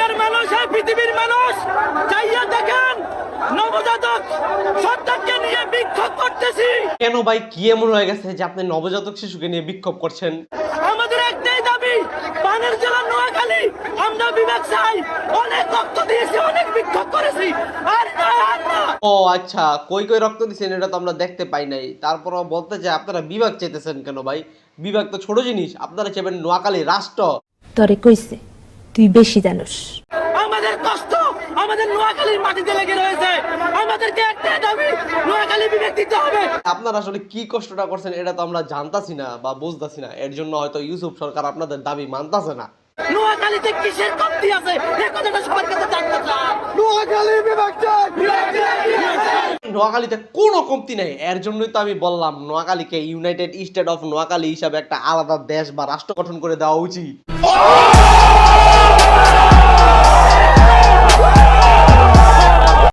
দুনিয়ার মানুষ আর পৃথিবীর মানুষ চাইয়া দেখেন নবজাতক সন্তানকে নিয়ে বিক্ষোভ করতেছি। কেন ভাই কি এমন হয়ে গেছে যে আপনি নবজাতক শিশুকে নিয়ে বিক্ষোভ করছেন? আমাদের একটাই দাবি, পানের জেলা নোয়াখালী আমরা বিভাগ চাই। অনেক রক্ত দিয়েছি, অনেক বিক্ষোভ করেছি, আর না আর না। ও আচ্ছা, কই কই রক্ত দিচ্ছেন এটা তো আমরা দেখতে পাই নাই। তারপরও বলতে চাই আপনারা বিভাগ চাইতেছেন কেন ভাই? বিভাগ তো ছোট জিনিস, আপনারা চাইবেন নোয়াখালী রাষ্ট্র। তরে কইছে তুই বেশি জানোস। আমাদের কষ্ট আমাদের নোয়াখালীর মাটিতে লেগে রয়েছে। আমাদেরকে একটা দাবি, নোয়াখালী বিভাগ দিতে হবে। আপনারা আসলে কি কষ্টটা করছেন এটা তো আমরা জানতাছি না বা বুঝতাছি না, এর জন্য হয়তো ইউসুফ সরকার আপনাদের দাবি মানতাছে না। নোয়াখালীতে কিসের কমতি আছে এই কথাটা সবার কাছে জানতে চাই। নোয়াখালী বিভাগ চাই, বিভাগ চাই, বিভাগ চাই। নোয়াখালীতে কোনো কমতি নেই, এর জন্যই তো আমি বললাম নোয়াখালীকে ইউনাইটেড স্টেট অফ নোয়াখালী হিসাবে একটা আলাদা দেশ বা রাষ্ট্র গঠন করে দেওয়া উচিত।